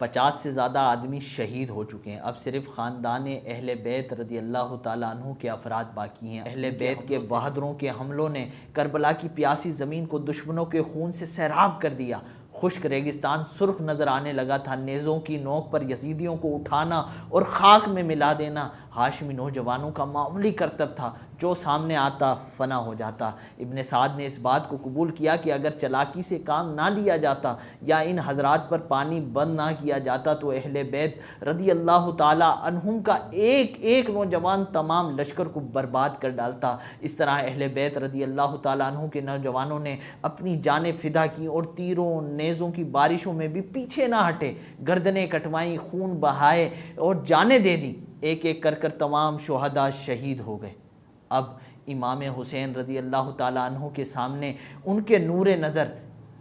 50 سے زیادہ آدمی شہید ہو چکے ہیں، اب صرف خاندان اہل بیت رضی اللہ تعالیٰ عنہ کے افراد باقی ہیں۔ اہل بیت کے بہادروں کے حملوں نے کربلا کی پیاسی زمین کو دشمنوں کے خون سے سیراب کر دیا۔ خشک ریگستان سرخ نظر آنے لگا تھا، نیزوں کی نوک پر یزیدیوں کو اٹھانا اور خاک میں ملا دینا ہاشمی نوجوانوں کا معمولی کرتب تھا، جو سامنے آتا فنا ہو جاتا۔ ابن سعد نے اس بات کو قبول کیا کہ اگر چلاکی سے کام نہ لیا جاتا یا ان حضرات پر پانی بند نہ کیا جاتا تو اہل بیت رضی اللہ تعالی عنہم کا ایک ایک نوجوان تمام لشکر کو برباد کر ڈالتا۔ اس طرح اہل بیت رضی اللہ تعالی عنہ کے نوجوانوں نے اپنی جانیں فدا کی اور تیروں نیزوں کی بارشوں میں بھی پیچھے نہ ہٹے، گردنیں کٹوائیں، خون بہائے اور جانیں دے دیں۔ ایک ایک کر کر تمام شہداء شہید ہو گئے۔ اب امام حسین رضی اللہ تعالیٰ عنہ کے سامنے ان کے نور نظر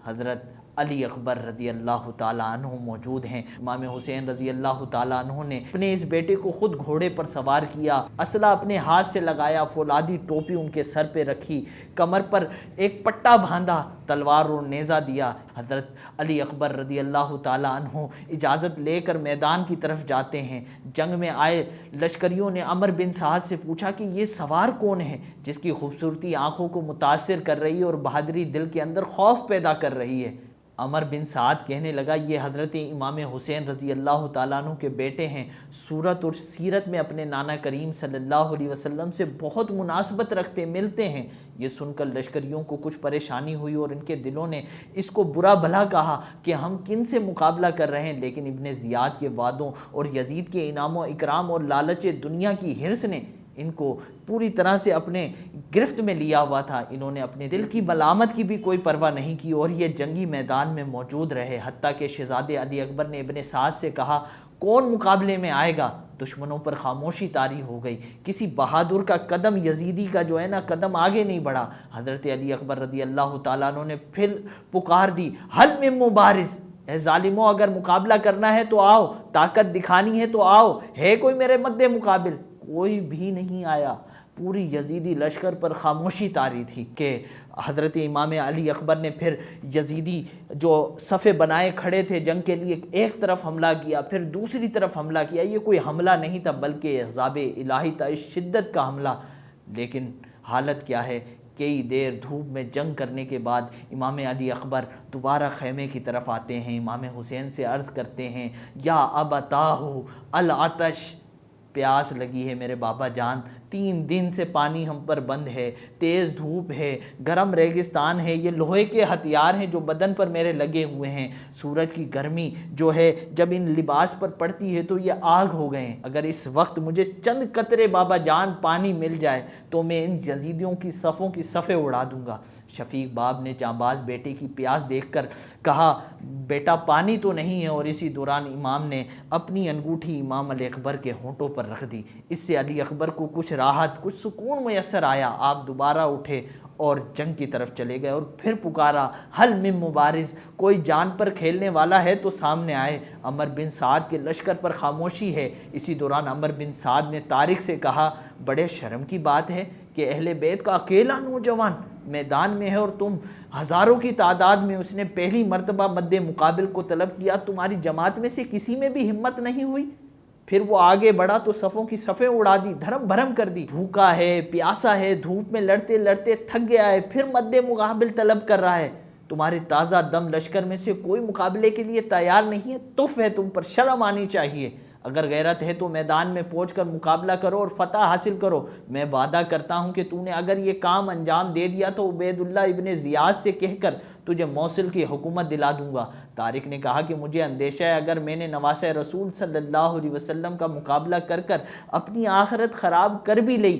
حضرت علی اکبر رضی اللہ تعالیٰ عنہ موجود ہیں۔ امام حسین رضی اللہ تعالیٰ عنہ نے اپنے اس بیٹے کو خود گھوڑے پر سوار کیا، اسلحہ اپنے ہاتھ سے لگایا، فولادی ٹوپی ان کے سر پہ رکھی، کمر پر ایک پٹا باندھا، تلوار اور نیزہ دیا۔ حضرت علی اکبر رضی اللہ تعالیٰ عنہ اجازت لے کر میدان کی طرف جاتے ہیں۔ جنگ میں آئے لشکریوں نے عمر بن سعد سے پوچھا کہ یہ سوار کون ہے جس کی خوبصورتی آنکھوں کو متاثر کر رہی ہے اور بہادری دل کے اندر خوف پیدا کر رہی ہے؟ عمر بن سعد کہنے لگا یہ حضرت امام حسین رضی اللہ تعالیٰ عنہ کے بیٹے ہیں، صورت اور سیرت میں اپنے نانا کریم صلی اللہ علیہ وسلم سے بہت مناسبت رکھتے ملتے ہیں۔ یہ سن کر لشکریوں کو کچھ پریشانی ہوئی اور ان کے دلوں نے اس کو برا بھلا کہا کہ ہم کن سے مقابلہ کر رہے ہیں، لیکن ابن زیاد کے وعدوں اور یزید کے انعام و اکرام اور لالچ دنیا کی حرص نے ان کو پوری طرح سے اپنے گرفت میں لیا ہوا تھا۔ انہوں نے اپنے دل کی ملامت کی بھی کوئی پرواہ نہیں کی اور یہ جنگی میدان میں موجود رہے، حتیٰ کہ شہزادے علی اکبر نے ابن سعد سے کہا کون مقابلے میں آئے گا؟ دشمنوں پر خاموشی طاری ہو گئی، کسی بہادر کا قدم یزیدی کا جو ہے نا قدم آگے نہیں بڑھا۔ حضرت علی اکبر رضی اللہ تعالیٰ عنہ نے پھر پکار دی حل من مبارز، اے ظالموں اگر مقابلہ کرنا ہے تو آؤ، طاقت دکھانی ہے تو آؤ، ہے کوئی میرے مد مقابل؟ کوئی بھی نہیں آیا۔ پوری یزیدی لشکر پر خاموشی طاری تھی کہ حضرت امام علی اکبر نے پھر یزیدی جو صفے بنائے کھڑے تھے جنگ کے لیے، ایک طرف حملہ کیا پھر دوسری طرف حملہ کیا۔ یہ کوئی حملہ نہیں تھا بلکہ عذاب الہی تھا، اس شدت کا حملہ۔ لیکن حالت کیا ہے، کئی دیر دھوپ میں جنگ کرنے کے بعد امام علی اکبر دوبارہ خیمے کی طرف آتے ہیں، امام حسین سے عرض کرتے ہیں یا ابتاہ العطش، پیاس لگی ہے میرے بابا جان، 3 دن سے پانی ہم پر بند ہے، تیز دھوپ ہے، گرم ریگستان ہے، یہ لوہے کے ہتھیار ہیں جو بدن پر میرے لگے ہوئے ہیں، سورج کی گرمی جو ہے جب ان لباس پر پڑتی ہے تو یہ آگ ہو گئے ہیں، اگر اس وقت مجھے چند قطرے بابا جان پانی مل جائے تو میں ان یزیدیوں کی صفوں کی صفیں اڑا دوں گا۔ شفیق باب نے جانباز بیٹے کی پیاس دیکھ کر کہا بیٹا پانی تو نہیں ہے، اور اسی دوران امام نے اپنی انگوٹھی امام علی اکبر کے ہونٹوں پر رکھ دی۔ اس سے علی اکبر کو کچھ راحت کچھ سکون میسر آیا۔ آپ دوبارہ اٹھے اور جنگ کی طرف چلے گئے اور پھر پکارا حل من مبارز، کوئی جان پر کھیلنے والا ہے تو سامنے آئے۔ عمر بن سعد کے لشکر پر خاموشی ہے۔ اسی دوران عمر بن سعد نے طارق سے کہا بڑے شرم کی بات ہے کہ اہل بیت کا اکیلا نوجوان میدان میں ہے اور تم ہزاروں کی تعداد میں، اس نے پہلی مرتبہ مد مقابل کو طلب کیا، تمہاری جماعت میں سے کسی میں بھی ہمت نہیں ہوئی؟ پھر وہ آگے بڑھا تو صفوں کی صفیں اڑا دی، دھرم بھرم کر دی، بھوکا ہے، پیاسا ہے، دھوپ میں لڑتے لڑتے تھک گیا ہے، پھر مد مقابل طلب کر رہا ہے۔ تمہارے تازہ دم لشکر میں سے کوئی مقابلے کے لیے تیار نہیں ہے، تف ہے تم پر، شرم آنی چاہیے۔ اگر غیرت ہے تو میدان میں پہنچ کر مقابلہ کرو اور فتح حاصل کرو۔ میں وعدہ کرتا ہوں کہ تو نے اگر یہ کام انجام دے دیا تو عبید اللہ ابن زیاد سے کہہ کر تجھے موصل کی حکومت دلا دوں گا۔ طارق نے کہا کہ مجھے اندیشہ ہے اگر میں نے نواسہ رسول صلی اللہ علیہ وسلم کا مقابلہ کر کر اپنی آخرت خراب کر بھی لی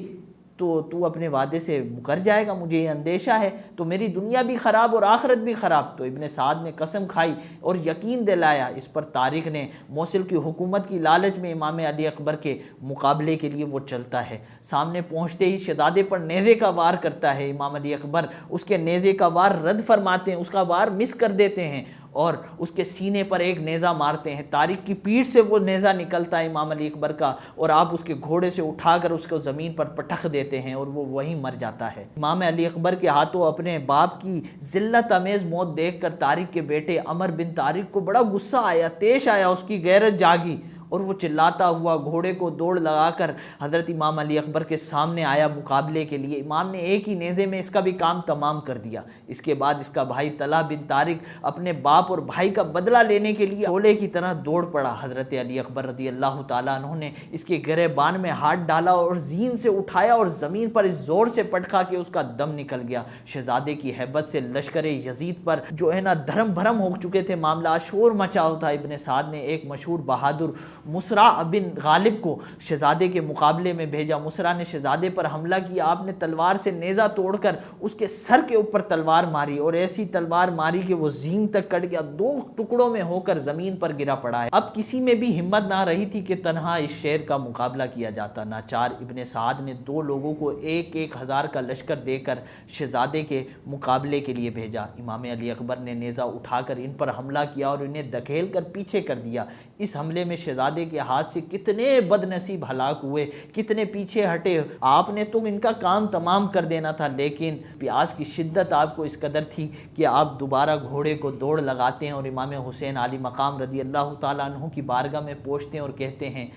تو اپنے وعدے سے مکر جائے گا، مجھے یہ اندیشہ ہے، تو میری دنیا بھی خراب اور آخرت بھی خراب۔ تو ابن سعد نے قسم کھائی اور یقین دلایا۔ اس پر طارق نے موصل کی حکومت کی لالچ میں امام علی اکبر کے مقابلے کے لیے وہ چلتا ہے۔ سامنے پہنچتے ہی شہزادے پر نیزے کا وار کرتا ہے۔ امام علی اکبر اس کے نیزے کا وار رد فرماتے ہیں، اس کا وار مس کر دیتے ہیں اور اس کے سینے پر ایک نیزہ مارتے ہیں، طارق کی پیٹھ سے وہ نیزہ نکلتا ہے امام علی اکبر کا، اور آپ اس کے گھوڑے سے اٹھا کر اس کو زمین پر پٹخ دیتے ہیں اور وہ وہیں مر جاتا ہے۔ امام علی اکبر کے ہاتھوں اپنے باپ کی ذلت امیز موت دیکھ کر طارق کے بیٹے عمر بن طارق کو بڑا غصہ آیا، طیش آیا، اس کی غیرت جاگی، اور وہ چلاتا ہوا گھوڑے کو دوڑ لگا کر حضرت امام علی اکبر کے سامنے آیا مقابلے کے لیے۔ امام نے ایک ہی نیزے میں اس کا بھی کام تمام کر دیا۔ اس کے بعد اس کا بھائی طلحہ بن طارق اپنے باپ اور بھائی کا بدلہ لینے کے لیے شعلے کی طرح دوڑ پڑا۔ حضرت علی اکبر رضی اللہ تعالیٰ عنہ نے اس کے گریبان میں ہاتھ ڈالا اور زین سے اٹھایا اور زمین پر اس زور سے پٹکا کہ اس کا دم نکل گیا۔ شہزادے کی ہیبت سے لشکر یزید پر جو ہے نا دھرم بھرم ہو چکے تھے، معاملہ شور مچا ہوا تھا۔ ابن سعد نے ایک مشہور بہادر مسرع بن غالب کو شہزادے کے مقابلے میں بھیجا۔ مسرع نے شہزادے پر حملہ کیا، آپ نے تلوار سے نیزہ توڑ کر اس کے سر کے اوپر تلوار ماری اور ایسی تلوار ماری کہ وہ زین تک کٹ گیا، 2 ٹکڑوں میں ہو کر زمین پر گرا پڑا ہے۔ اب کسی میں بھی ہمت نہ رہی تھی کہ تنہا اس شیر کا مقابلہ کیا جاتا۔ ناچار ابن سعد نے 2 لوگوں کو 1,000 کا لشکر دے کر شہزادے کے مقابلے کے لیے بھیجا۔ امام علی اکبر نے نیزہ اٹھا کر ان پر حملہ کیا اور انہیں دھکیل کر پیچھے کر دیا۔ اس حملے میں شہزادے کے ہاتھ سے کتنے بد نصیب ہلاک ہوئے، کتنے پیچھے ہٹے۔ آپ نے تو ان کا کام تمام کر دینا تھا، لیکن پیاس کی شدت آپ کو اس قدر تھی کہ آپ دوبارہ گھوڑے کو دوڑ لگاتے ہیں اور امام حسین علی مقام رضی اللہ تعالیٰ عنہ کی بارگاہ میں پہنچتے ہیں اور کہتے ہیں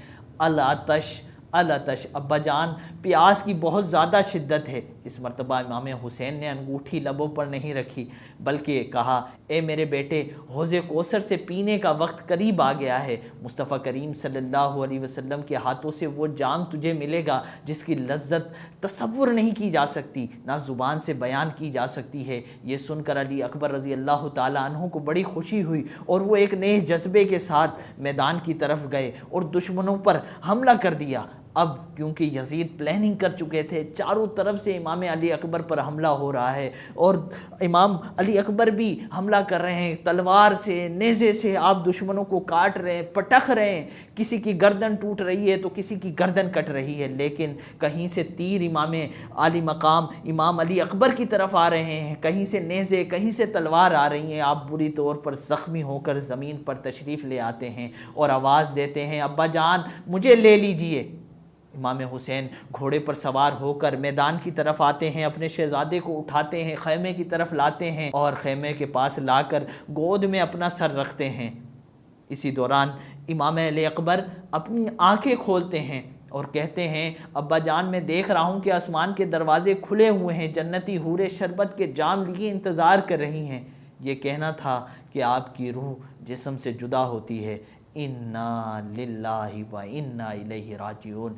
العطش العطش، ابا جان پیاس کی بہت زیادہ شدت ہے۔ اس مرتبہ امام حسین نے انگوٹھی لبوں پر نہیں رکھی بلکہ کہا اے میرے بیٹے، حوض کوثر سے پینے کا وقت قریب آ گیا ہے۔ مصطفیٰ کریم صلی اللہ علیہ وسلم کے ہاتھوں سے وہ جام تجھے ملے گا جس کی لذت تصور نہیں کی جا سکتی، نہ زبان سے بیان کی جا سکتی ہے۔ یہ سن کر علی اکبر رضی اللہ تعالیٰ عنہ کو بڑی خوشی ہوئی اور وہ ایک نئے جذبے کے ساتھ میدان کی طرف گئے اور دشمنوں پر حملہ کر دیا۔ اب کیونکہ یزید پلاننگ کر چکے تھے، چاروں طرف سے امام علی اکبر پر حملہ ہو رہا ہے اور امام علی اکبر بھی حملہ کر رہے ہیں، تلوار سے نیزے سے آپ دشمنوں کو کاٹ رہے ہیں، پٹخ رہے ہیں، کسی کی گردن ٹوٹ رہی ہے تو کسی کی گردن کٹ رہی ہے، لیکن کہیں سے تیر امام علی مقام امام علی اکبر کی طرف آ رہے ہیں، کہیں سے نیزے، کہیں سے تلوار آ رہی ہیں۔ آپ بری طور پر زخمی ہو کر زمین پر تشریف لے آتے ہیں اور آواز دیتے ہیں ابا جان مجھے لے لیجئے۔ امام حسین گھوڑے پر سوار ہو کر میدان کی طرف آتے ہیں، اپنے شہزادے کو اٹھاتے ہیں، خیمے کی طرف لاتے ہیں اور خیمے کے پاس لا کر گود میں اپنا سر رکھتے ہیں۔ اسی دوران امام علی اکبر اپنی آنکھیں کھولتے ہیں اور کہتے ہیں ابا جان میں دیکھ رہا ہوں کہ آسمان کے دروازے کھلے ہوئے ہیں، جنتی حوریں شربت کے جام لیے انتظار کر رہی ہیں۔ یہ کہنا تھا کہ آپ کی روح جسم سے جدا ہوتی ہے۔ انا للہ و انا الیہ راجعون۔